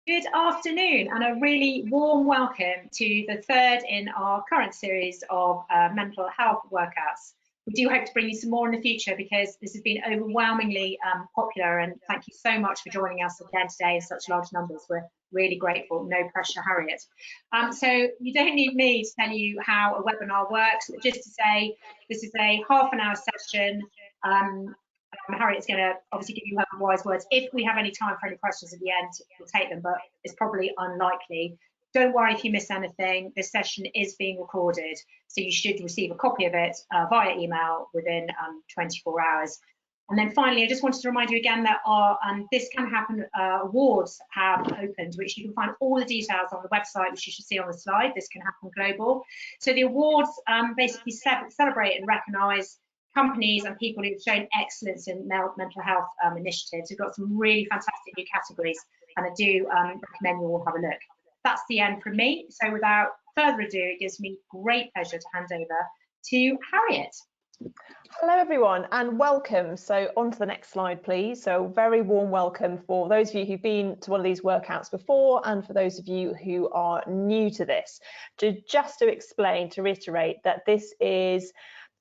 Good afternoon and a really warm welcome to the third in our current series of mental health workouts. We do hope to bring you some more in the future because this has been overwhelmingly popular, and thank you so much for joining us again today in such large numbers. We're really grateful. No pressure, Harriet. So you don't need me to tell you how a webinar works, but just to say this is a half-an-hour session. Harriet's going to obviously give you her wise words. If we have any time for any questions at the end, we'll take them, but it's probably unlikely. Don't worry if you miss anything. This session is being recorded, so you should receive a copy of it via email within 24 hours. And then finally, I just wanted to remind you again that our This Can Happen awards have opened, which you can find all the details on the website, which you should see on the slide. This Can Happen Global. So the awards basically celebrate and recognise companies and people who've shown excellence in mental health initiatives. We've got some really fantastic new categories, and I do recommend you all have a look. That's the end from me. So without further ado, it gives me great pleasure to hand over to Harriet. Hello everyone and welcome. So on to the next slide, please. So very warm welcome for those of you who've been to one of these workouts before and for those of you who are new to this. Just to explain, to reiterate that this is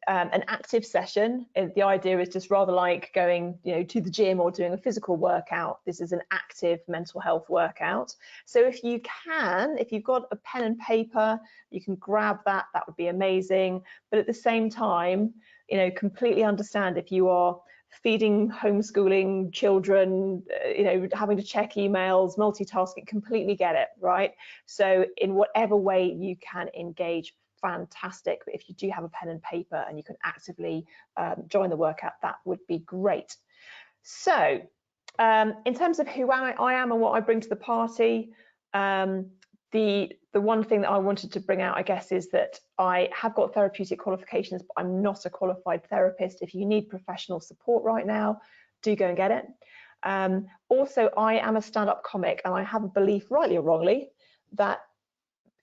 an active session. The idea is just rather like going, to the gym or doing a physical workout. This is an active mental health workout. So if you've got a pen and paper, you can grab that. That would be amazing. But at the same time, completely understand if you are feeding, homeschooling children, having to check emails, multitasking, completely get it, right? So in whatever way you can engage, fantastic. But if you do have a pen and paper and you can actively join the workout, that would be great. So in terms of who I am and what I bring to the party, the one thing that I wanted to bring out, I guess, is that I have got therapeutic qualifications, but I'm not a qualified therapist. If you need professional support right now, do go and get it. Also, I am a stand-up comic, and I have a belief, rightly or wrongly, that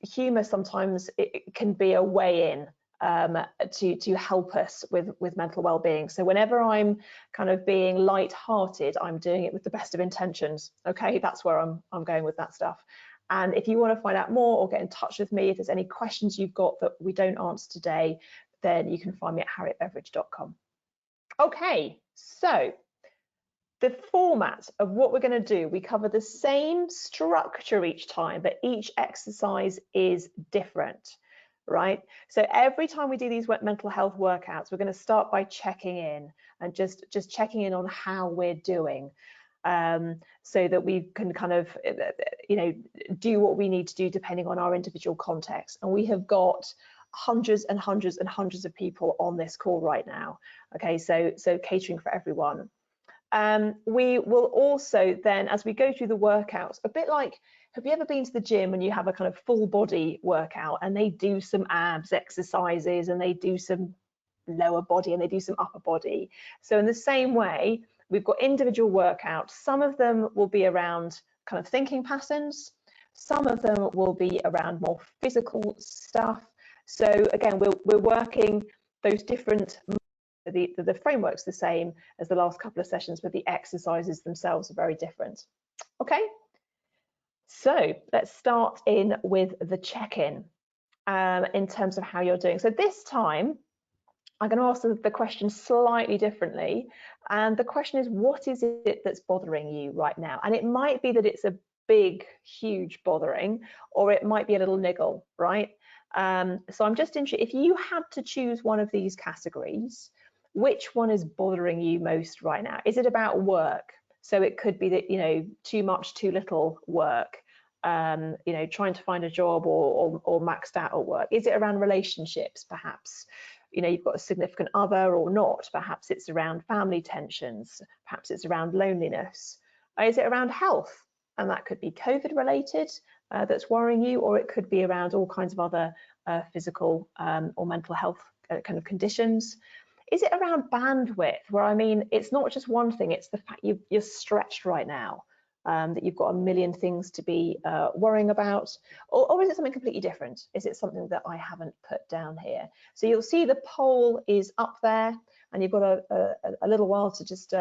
humour sometimes it can be a way in to help us with mental well-being. So whenever I'm kind of being light-hearted, I'm doing it with the best of intentions. Okay, that's where I'm going with that stuff. And if you want to find out more or get in touch with me, if there's any questions you've got that we don't answer today, then you can find me at harrietbeveridge.com. Okay, so the format of what we're going to do, we cover the same structure each time, but each exercise is different, right? So every time we do these mental health workouts, we're going to start by checking in and just checking in on how we're doing, so that we can kind of, do what we need to do depending on our individual context. And we have got hundreds and hundreds and hundreds of people on this call right now. Okay, so catering for everyone. We will also then, as we go through the workouts, a bit like, have you ever been to the gym and you have a kind of full body workout and they do some abs exercises and they do some lower body and they do some upper body? So in the same way, we've got individual workouts. Some of them will be around kind of thinking patterns. Some of them will be around more physical stuff. So again, we're working those different, the framework's the same as the last couple of sessions, but the exercises themselves are very different. Okay, so let's start in with the check-in in terms of how you're doing. So this time, I'm going to ask the question slightly differently. And the question is, what is it that's bothering you right now? And it might be that it's a big, huge bothering, or it might be a little niggle, right? So I'm just interested, if you had to choose one of these categories, which one is bothering you most right now? Is it about work? So it could be that, too much, too little work, trying to find a job or maxed out at work. Is it around relationships, perhaps? You've got a significant other or not. Perhaps it's around family tensions. Perhaps it's around loneliness. Is it around health? And that could be COVID related that's worrying you, or it could be around all kinds of other physical or mental health kind of conditions. Is it around bandwidth, where, it's not just one thing, it's the fact you're stretched right now, that you've got a million things to be worrying about, or is it something completely different? Is it something that I haven't put down here? So you'll see the poll is up there, and you've got a little while to just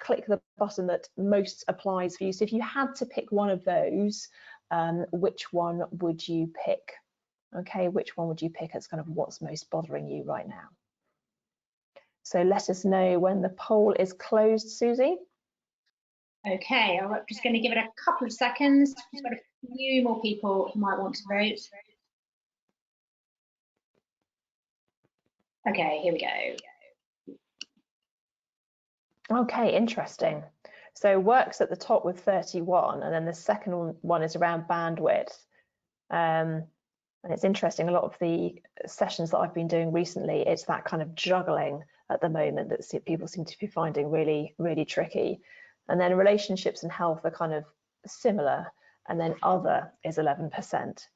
click the button that most applies for you. So if you had to pick one of those, which one would you pick? Okay, which one would you pick as kind of what's most bothering you right now? So let us know when the poll is closed, Susie. Okay, I'm just going to give it a couple of seconds. We've got a few more people who might want to vote. Okay, here we go. Okay, interesting. So works at the top with 31, and then the second one is around bandwidth. And it's interesting, a lot of the sessions that I've been doing recently, it's that kind of juggling at the moment that people seem to be finding really, really tricky. And then relationships and health are kind of similar, and then other is 11%.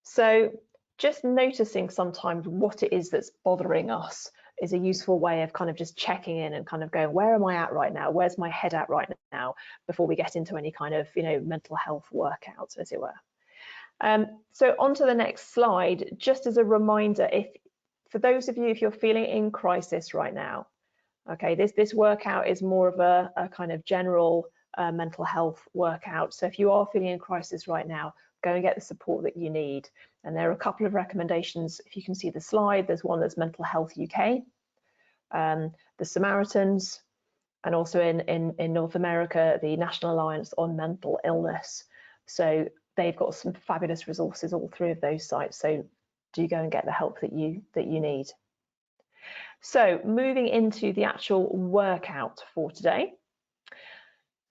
So just noticing sometimes what it is that's bothering us is a useful way of kind of just checking in and kind of going, where am I at right now? Where's my head at right now? Before we get into any kind of, mental health workouts, as it were. So on to the next slide, just as a reminder, for those of you, if you're feeling in crisis right now, okay, this workout is more of a kind of general mental health workout. So if you are feeling in crisis right now, go and get the support that you need. And there are a couple of recommendations. If you can see the slide, there's one that's Mental Health UK, the Samaritans, and also in North America, the National Alliance on Mental Illness. So they've got some fabulous resources, all three of those sites. So do go and get the help that you need. So moving into the actual workout for today.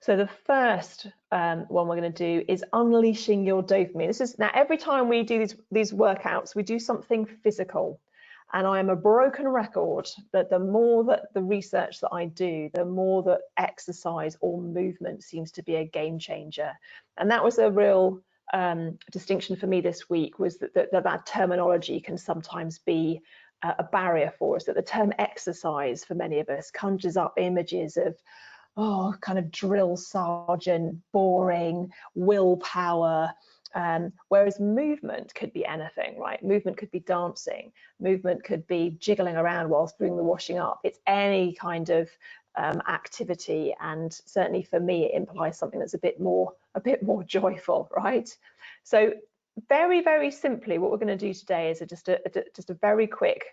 So the first one we're going to do is unleashing your dopamine. This is now every time we do these workouts, we do something physical. And I am a broken record that the more that the research that I do, the more that exercise or movement seems to be a game changer. And that was a real distinction for me this week, was that terminology can sometimes be a barrier for us, that the term exercise for many of us conjures up images of, kind of drill sergeant, boring, willpower, whereas movement could be anything, right? Movement could be dancing, movement could be jiggling around whilst doing the washing up. It's any kind of activity, and certainly for me it implies something that's a bit more joyful, right? So very, very simply, what we're going to do today is just a very quick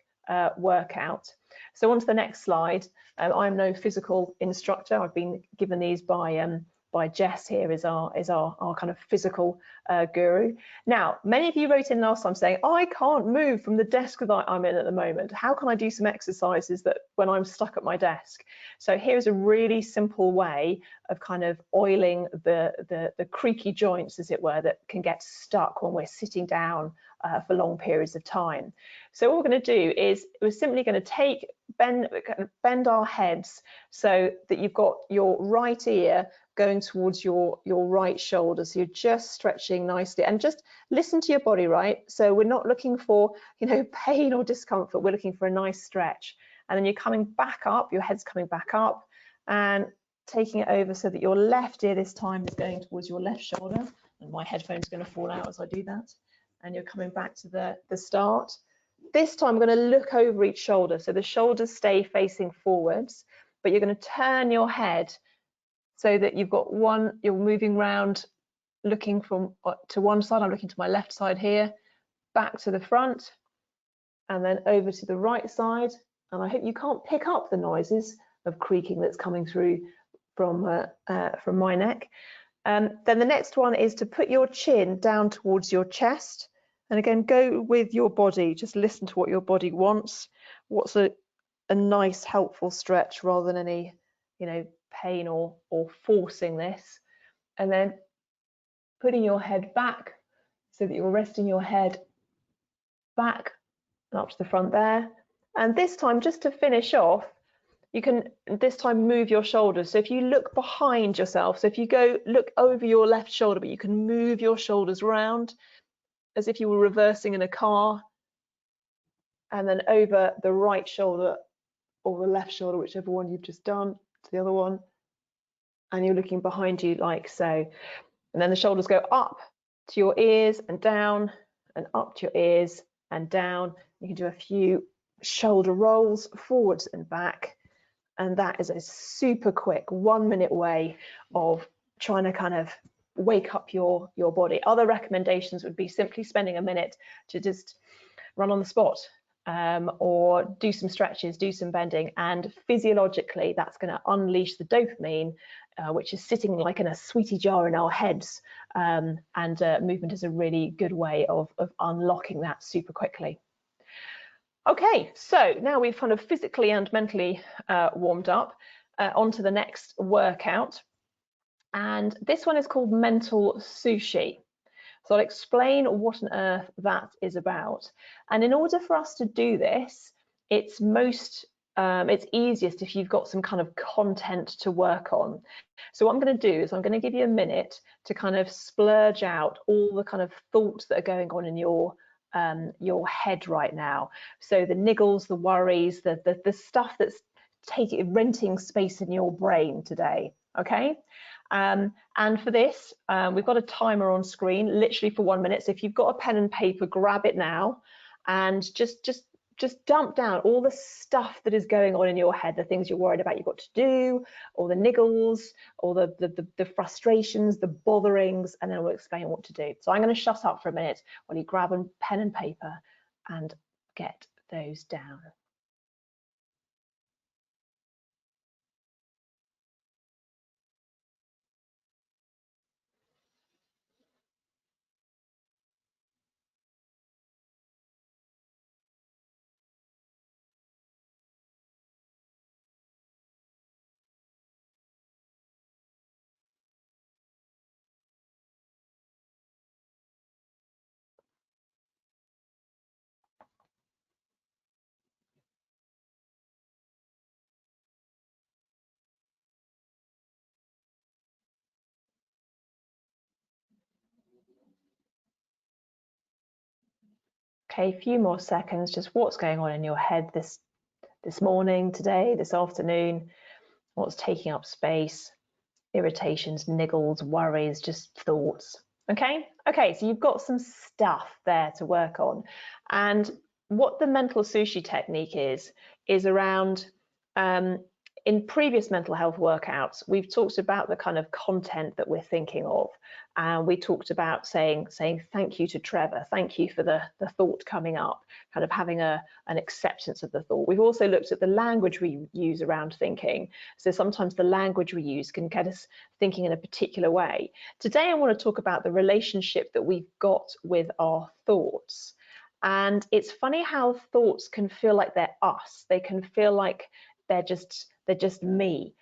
workout. So on to the next slide. I'm no physical instructor. I've been given these by Jess here as our kind of physical guru. Now, many of you wrote in last time saying, I can't move from the desk that I'm in at the moment. How can I do some exercises that when I'm stuck at my desk? So here's a really simple way of kind of oiling the creaky joints, as it were, that can get stuck when we're sitting down for long periods of time. So what we're going to do is we're simply going to bend our heads so that you've got your right ear going towards your right shoulder. So you're just stretching nicely, and just listen to your body, right? So we're not looking for, pain or discomfort. We're looking for a nice stretch. And then you're coming back up, your head's coming back up and taking it over so that your left ear this time is going towards your left shoulder. And my headphone's going to fall out as I do that. And you're coming back to the start. This time I'm going to look over each shoulder. So the shoulders stay facing forwards, but you're going to turn your head so that you've got you're moving around, looking to one side. I'm looking to my left side here, back to the front, and then over to the right side. And I hope you can't pick up the noises of creaking that's coming through from my neck. Then the next one is to put your chin down towards your chest. And again, go with your body, just listen to what your body wants. What's a nice, helpful stretch rather than any, pain or forcing this. And then putting your head back so that you're resting your head back and up to the front there. And this time, just to finish off, you can this time move your shoulders. So if you look behind yourself, so if you look over your left shoulder, but you can move your shoulders round as if you were reversing in a car, and then over the right shoulder or the left shoulder, whichever one you've just done, to the other one, and you're looking behind you like so. And then the shoulders go up to your ears and down, and up to your ears and down. You can do a few shoulder rolls forwards and back, And that is a super quick 1 minute way of trying to kind of wake up your body. Other recommendations would be simply spending a minute to just run on the spot, or do some stretches, do some bending, and physiologically that's going to unleash the dopamine, which is sitting like in a sweetie jar in our heads, and movement is a really good way of unlocking that super quickly. Okay, so now we've kind of physically and mentally warmed up, onto the next workout, and this one is called mental sushi. So I'll explain what on earth that is about. And in order for us to do this, it's easiest if you've got some kind of content to work on. So what I'm going to do is I'm going to give you a minute to kind of splurge out all the kind of thoughts that are going on in your head right now. So the niggles, the worries, the stuff that's renting space in your brain today. Okay. And for this, we've got a timer on screen, literally for 1 minute. So if you've got a pen and paper, grab it now, and just dump down all the stuff that is going on in your head, the things you're worried about you've got to do, all the niggles, all the frustrations, the botherings, and then we'll explain what to do. So I'm going to shut up for a minute while you grab a pen and paper and get those down. Okay, a few more seconds, just what's going on in your head this morning, today, this afternoon, what's taking up space, irritations, niggles, worries, just thoughts. Okay, so you've got some stuff there to work on. And what the mental sushi technique is around, in previous mental health workouts, we've talked about the kind of content that we're thinking of. And we talked about saying thank you to Trevor, thank you for the thought coming up, kind of having an acceptance of the thought. We've also looked at the language we use around thinking. So sometimes the language we use can get us thinking in a particular way. Today I want to talk about the relationship that we've got with our thoughts. And it's funny how thoughts can feel like they're us. They can feel like they're just me.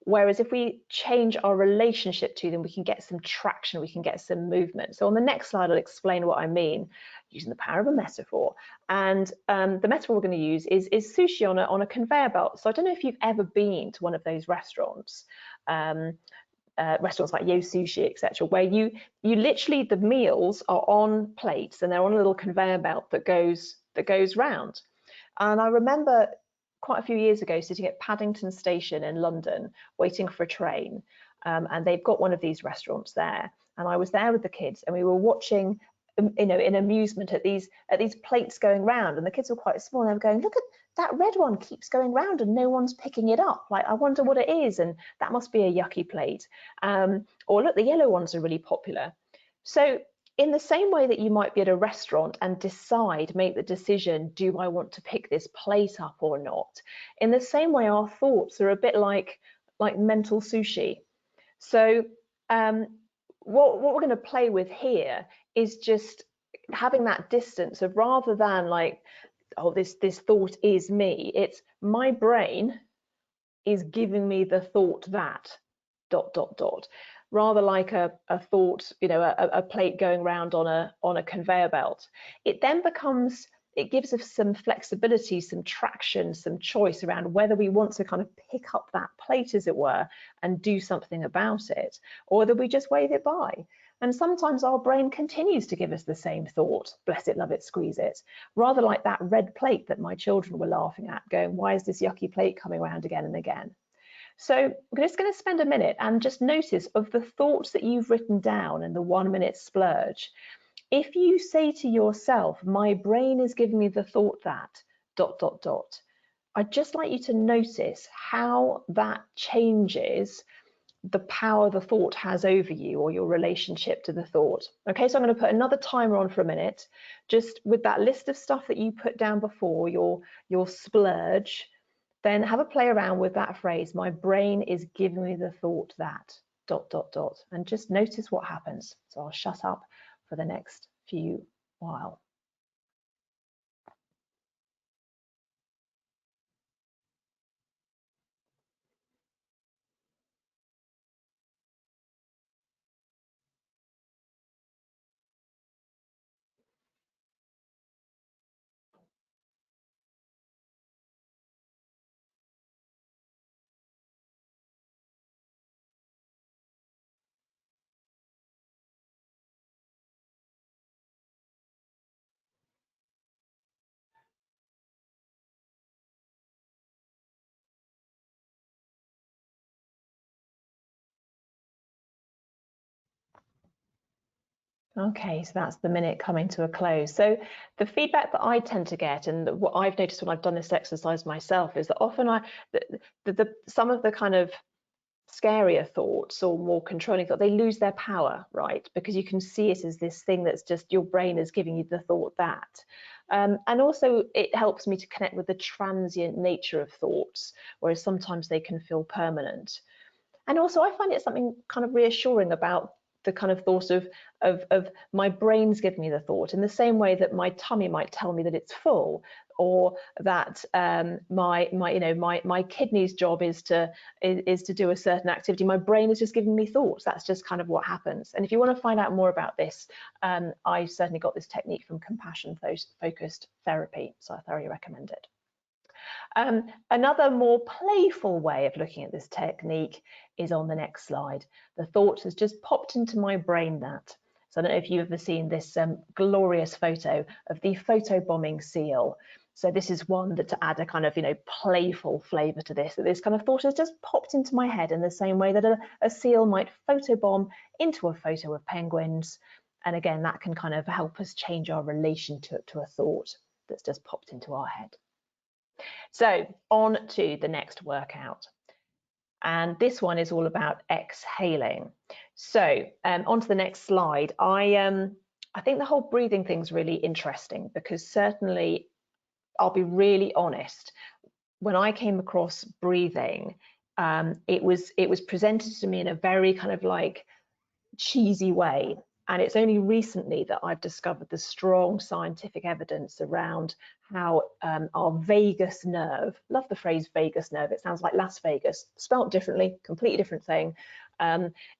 Whereas if we change our relationship to them, we can get some traction, we can get some movement. So on the next slide, I'll explain what I mean using the power of a metaphor. And the metaphor we're going to use is sushi on a conveyor belt. So I don't know if you've ever been to one of those restaurants, restaurants like Yo Sushi, etc., where you literally, the meals are on plates and they're on a little conveyor belt that goes round. And I remember quite a few years ago sitting at Paddington Station in London waiting for a train, and they've got one of these restaurants there, and I was there with the kids and we were watching, in amusement at these plates going round, and the kids were quite small and they were going, look at that red one keeps going round and no one's picking it up, like I wonder what it is, and that must be a yucky plate, or look, the yellow ones are really popular. So in the same way that you might be at a restaurant and make the decision, do I want to pick this plate up or not? In the same way, our thoughts are a bit like mental sushi. So what we're going to play with here is just having that distance of, rather than like, oh, this thought is me, it's my brain is giving me the thought that ... rather like a thought, a plate going round on a conveyor belt. It then becomes, it gives us some flexibility, some traction, some choice around whether we want to kind of pick up that plate, as it were, and do something about it, or whether we just wave it by. And sometimes our brain continues to give us the same thought, bless it, love it, squeeze it, rather like that red plate that my children were laughing at, going, why is this yucky plate coming around again and again? So we're just going to spend a minute and just notice, of the thoughts that you've written down in the 1 minute splurge, if you say to yourself, my brain is giving me the thought that ... I'd just like you to notice how that changes the power the thought has over you, or your relationship to the thought. Okay, so I'm going to put another timer on for a minute, just with that list of stuff that you put down before, your splurge. Then have a play around with that phrase, my brain is giving me the thought that ... and just notice what happens. So I'll shut up for the next few while. Okay, so that's the minute coming to a close. So the feedback that I tend to get, and what I've noticed when I've done this exercise myself, is that often some of the kind of scarier thoughts or more controlling thoughts, they lose their power, right? Because you can see it as this thing that's just your brain is giving you the thought that. And also it helps me to connect with the transient nature of thoughts, whereas sometimes they can feel permanent. And also I find it something kind of reassuring about the kind of thought of my brain's giving me the thought, in the same way that my tummy might tell me that it's full, or that my kidney's job is to do a certain activity. My brain is just giving me thoughts. That's just kind of what happens. And if you want to find out more about this, I certainly got this technique from compassion focused therapy, so I thoroughly recommend it. Another more playful way of looking at this technique is on the next slide. The thought has just popped into my brain that. So I don't know if you've ever seen this glorious photo of the photobombing seal. So this is one that, to add a kind of, playful flavour to this, that this kind of thought has just popped into my head in the same way that a seal might photobomb into a photo of penguins. And again, that can kind of help us change our relation to a thought that's just popped into our head. So on to the next workout. And this one is all about exhaling. So onto the next slide. I think the whole breathing thing is really interesting, because certainly, I'll be really honest, when I came across breathing, it was presented to me in a very kind of like cheesy way. And it's only recently that I've discovered the strong scientific evidence around how our vagus nerve, love the phrase vagus nerve, it sounds like Las Vegas, spelt differently, completely different thing,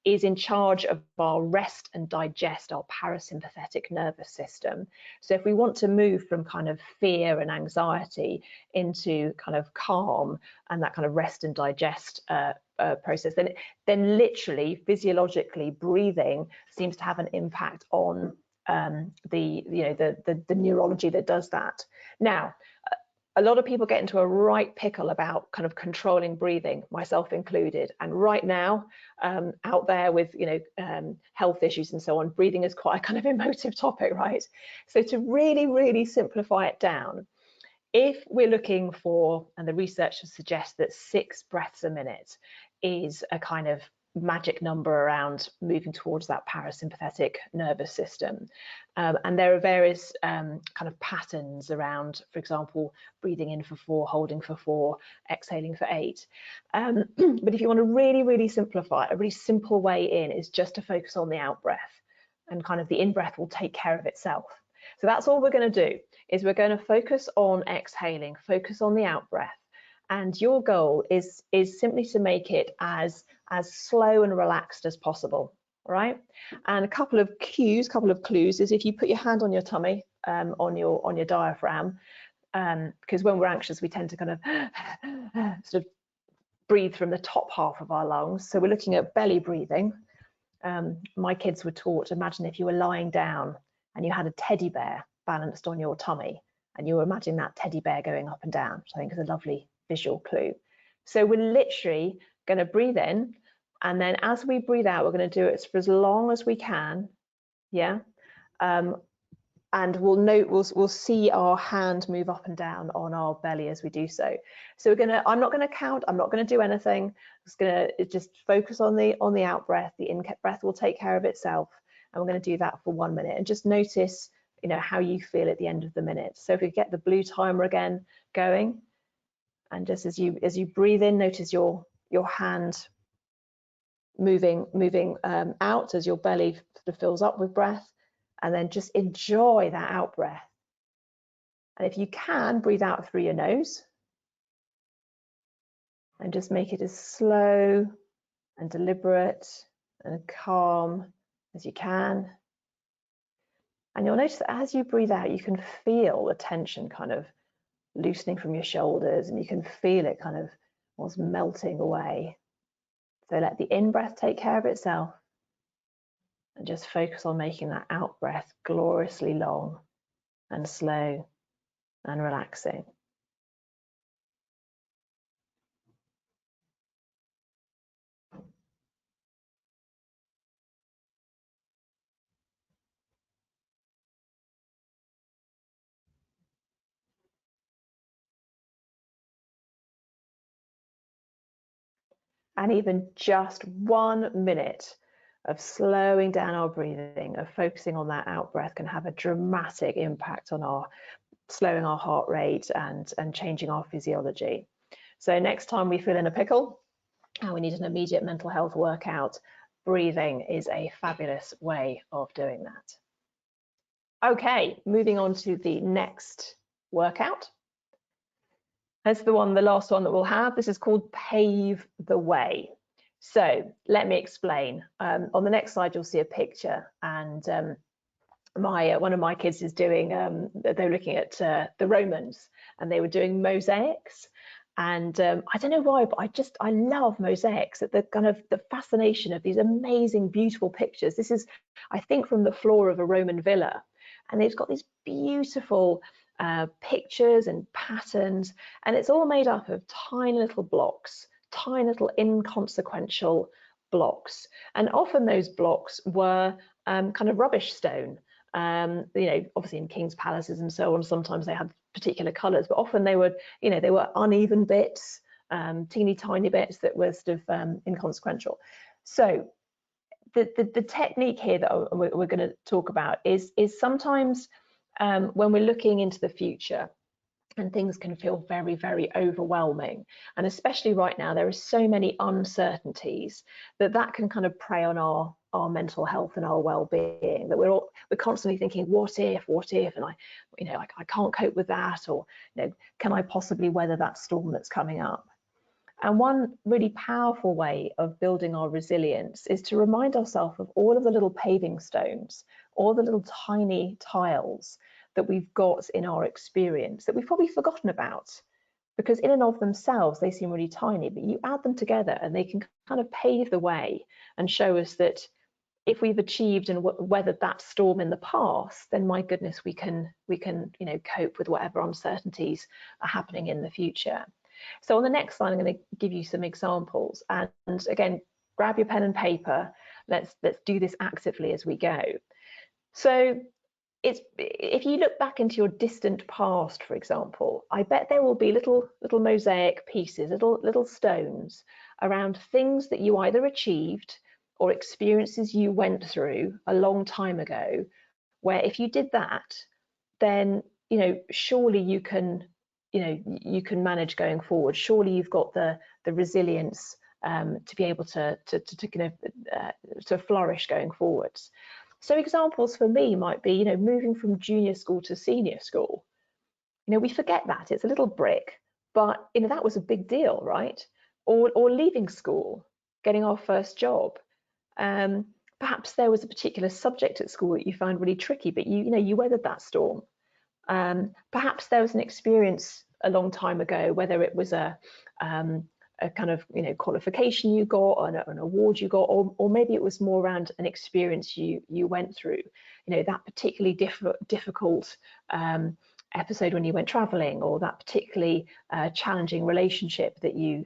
is in charge of our rest and digest, our parasympathetic nervous system. So if we want to move from kind of fear and anxiety into kind of calm and that kind of rest and digest process, then literally physiologically breathing seems to have an impact on the neurology that does that. Now, a lot of people get into a right pickle about kind of controlling breathing, myself included. And right now, out there with health issues and so on, breathing is quite a kind of emotive topic, right? So to really, really simplify it down, if we're looking for, and the research suggests that 6 breaths a minute is a kind of magic number around moving towards that parasympathetic nervous system. And there are various kind of patterns around, for example, breathing in for 4, holding for 4, exhaling for 8. But if you want to really, really simplify it, a really simple way in is just to focus on the out breath, and kind of the in breath will take care of itself. So that's all we're going to do, is we're going to focus on exhaling, focus on the out breath. And your goal is simply to make it as slow and relaxed as possible, right? And a couple of clues is if you put your hand on your tummy, on your diaphragm, because when we're anxious, we tend to kind of sort of breathe from the top half of our lungs. So we're looking at belly breathing. My kids were taught, imagine if you were lying down and you had a teddy bear balanced on your tummy, and you were imagining that teddy bear going up and down, which I think is a lovely visual clue. So we're literally going to breathe in, and then as we breathe out, we're going to do it for as long as we can, yeah, and we'll see our hand move up and down on our belly as we do so. So I'm not gonna count, I'm not gonna do anything. I'm just gonna focus on the out breath. The in breath will take care of itself, and we're gonna do that for 1 minute, and just notice, you know, how you feel at the end of the minute. So if we get the blue timer again going, and just as you breathe in, notice your hand moving out as your belly sort of fills up with breath, and then just enjoy that out breath. And if you can, breathe out through your nose, and just make it as slow and deliberate and calm as you can. And you'll notice that as you breathe out, you can feel the tension kind of loosening from your shoulders, and you can feel it kind of almost melting away. So let the in-breath take care of itself, and just focus on making that out-breath gloriously long and slow and relaxing. And even just 1 minute of slowing down our breathing, of focusing on that out breath, can have a dramatic impact on our slowing our heart rate and changing our physiology. So next time we feel in a pickle and we need an immediate mental health workout, breathing is a fabulous way of doing that. Okay, moving on to the next workout. That's the last one that we'll have. This is called Pave the Way. So let me explain. On the next slide, you'll see a picture, and one of my kids is doing, they're looking at the Romans, and they were doing mosaics. And I don't know why, but I love mosaics. The kind of the fascination of these amazing, beautiful pictures. This is, I think, from the floor of a Roman villa, and it's got these beautiful pictures and patterns, and it's all made up of tiny little blocks, tiny little inconsequential blocks. And often those blocks were kind of rubbish stone. You know, obviously in king's palaces and so on, sometimes they had particular colors, but often they were, you know, they were uneven bits, teeny tiny bits that were sort of inconsequential. So the technique here that we're going to talk about is sometimes when we're looking into the future and things can feel very, very overwhelming, and especially right now there are so many uncertainties that can kind of prey on our mental health and our well-being, that we're constantly thinking, what if, and I can't cope with that, or, you know, can I possibly weather that storm that's coming up? And one really powerful way of building our resilience is to remind ourselves of all of the little paving stones, all the little tiny tiles that we've got in our experience that we've probably forgotten about, because in and of themselves they seem really tiny, but you add them together and they can kind of pave the way and show us that if we've achieved and weathered that storm in the past, then my goodness, we can you know, cope with whatever uncertainties are happening in the future. So on the next slide, I'm going to give you some examples, and again, grab your pen and paper. Let's do this actively as we go. So if you look back into your distant past, for example, I bet there will be little mosaic pieces, little stones around things that you either achieved or experiences you went through a long time ago, where if you did that, then, you know, surely you can manage going forward. Surely you've got the resilience to be able to kind of to flourish going forwards. So examples for me might be, you know, moving from junior school to senior school. You know, we forget that it's a little brick, but, you know, that was a big deal, right? Or leaving school, getting our first job. Perhaps there was a particular subject at school that you found really tricky, but you weathered that storm. Perhaps there was an experience a long time ago, whether it was a kind of, you know, qualification you got, or an award you got, or maybe it was more around an experience you went through, you know, that particularly difficult episode when you went traveling, or that particularly challenging relationship that you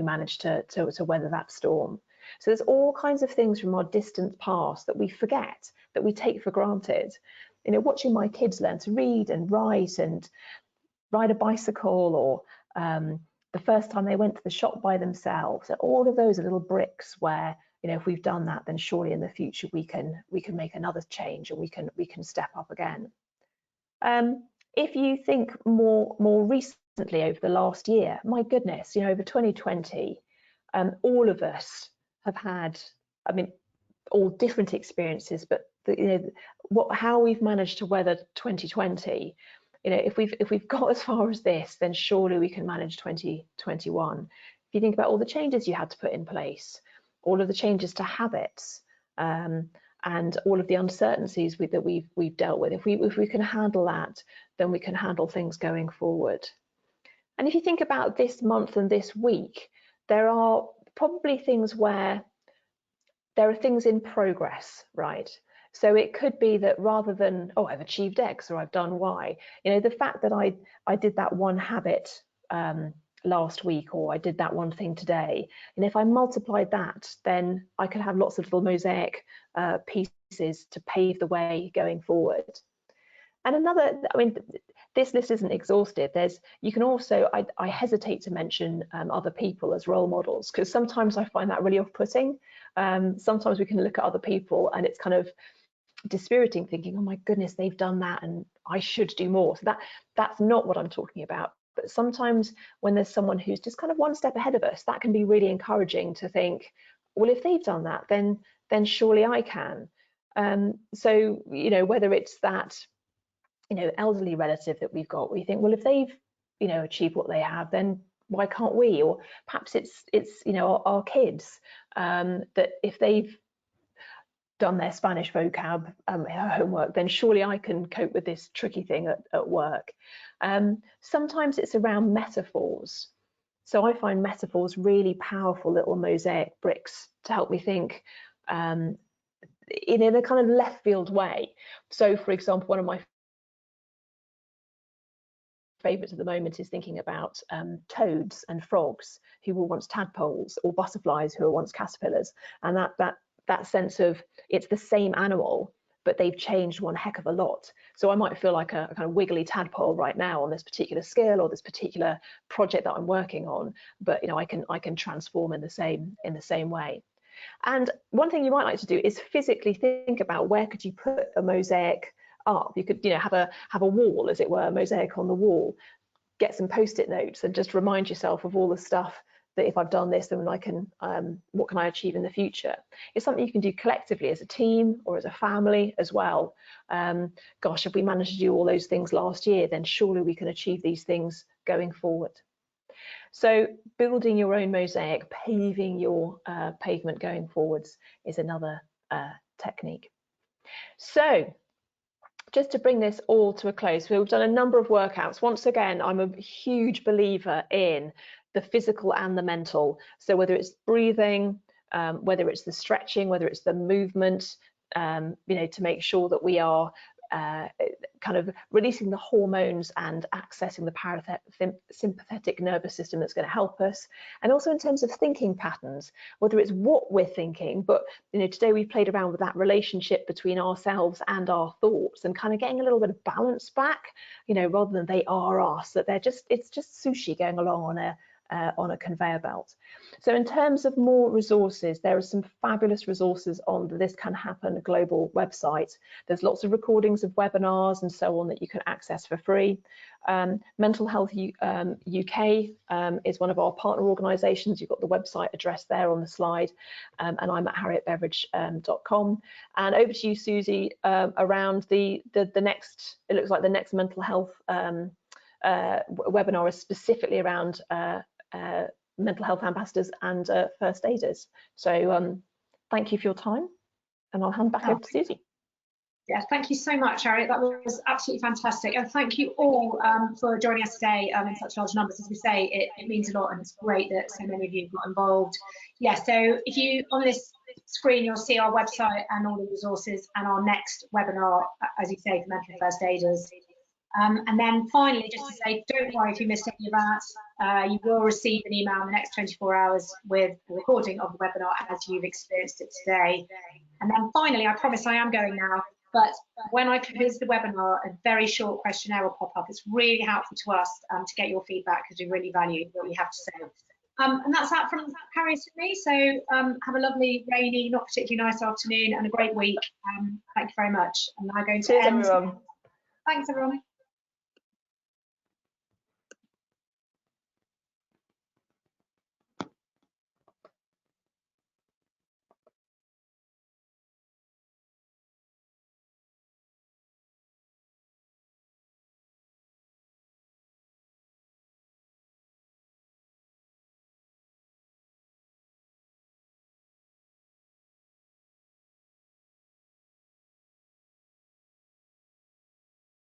managed to weather that storm. So there's all kinds of things from our distant past that we forget, that we take for granted, you know, watching my kids learn to read and write and ride a bicycle, or the first time they went to the shop by themselves. So all of those are little bricks where, you know, if we've done that, then surely in the future we can make another change, and we can step up again. If you think more recently over the last year, my goodness, you know, over 2020, all of us have had, I mean, all different experiences, but you know, how we've managed to weather 2020. You know, if we've got as far as this, then surely we can manage 2021. If you think about all the changes you had to put in place, all of the changes to habits, and all of the uncertainties that we've dealt with, if we can handle that, then we can handle things going forward. And if you think about this month and this week, there are probably things where there are things in progress, right? So it could be that rather than, oh, I've achieved X or I've done Y, you know, the fact that I did that one habit last week, or I did that one thing today, and if I multiplied that, then I could have lots of little mosaic pieces to pave the way going forward. And another, I mean, this list isn't exhaustive. You can also, I hesitate to mention other people as role models, because sometimes I find that really off-putting. Sometimes we can look at other people and it's kind of dispiriting, thinking, oh my goodness, they've done that and I should do more. So that's not what I'm talking about. But sometimes when there's someone who's just kind of one step ahead of us, that can be really encouraging to think, well, if they've done that, then surely I can. So, you know, whether it's that, you know, elderly relative that we've got, we think, well, if they've, you know, achieved what they have, then why can't we? Or perhaps it's you know, our kids, that if they've done their Spanish vocab homework, then surely I can cope with this tricky thing at work. Sometimes it's around metaphors. So I find metaphors really powerful little mosaic bricks to help me think in a kind of left field way. So for example, one of my favourites at the moment is thinking about toads and frogs who were once tadpoles, or butterflies who were once caterpillars, and that sense of it's the same animal, but they've changed one heck of a lot. So I might feel like a kind of wiggly tadpole right now on this particular skill or this particular project that I'm working on, but you know, I can transform in the same way. And one thing you might like to do is physically think about where could you put a mosaic up. You could, you know, have a wall, as it were, a mosaic on the wall, get some post-it notes and just remind yourself of all the stuff that if I've done this, then I can, what can I achieve in the future? It's something you can do collectively as a team or as a family as well. Gosh, if we managed to do all those things last year, then surely we can achieve these things going forward. So building your own mosaic, paving your pavement going forwards is another technique. So just to bring this all to a close, we've done a number of workouts. Once again, I'm a huge believer in the physical and the mental. So whether it's breathing, whether it's the stretching, whether it's the movement, you know, to make sure that we are kind of releasing the hormones and accessing the sympathetic nervous system that's going to help us. And also in terms of thinking patterns, whether it's what we're thinking, but you know, today we played around with that relationship between ourselves and our thoughts, and kind of getting a little bit of balance back, you know, rather than they are us, that it's just sushi going along on a conveyor belt. So in terms of more resources, there are some fabulous resources on the This Can Happen global website. There's lots of recordings of webinars and so on that you can access for free. Mental Health UK is one of our partner organisations. You've got the website address there on the slide, and I'm at harrietbeveridge.com. And over to you, Susie, around the next, it looks like the next mental health webinar is specifically around mental health ambassadors and first aiders. So thank you for your time, and I'll hand back over to Susie. Yeah, thank you so much, Harriet. That was absolutely fantastic. And thank you all for joining us today in such large numbers. As we say, it means a lot, and it's great that so many of you got involved. Yeah, so if you, on this screen, you'll see our website and all the resources and our next webinar, as you say, for mental first aiders. And then finally, just to say, don't worry if you missed any of that. You will receive an email in the next 24 hours with a recording of the webinar as you've experienced it today. And then finally, I promise I am going now. But when I close the webinar, a very short questionnaire will pop up. It's really helpful to us to get your feedback, because we really value what you have to say. And that's that from Harriet and me. So have a lovely, rainy, not particularly nice afternoon and a great week. Thank you very much. I'm now going to Cheers, end. everyone. Thanks, everyone.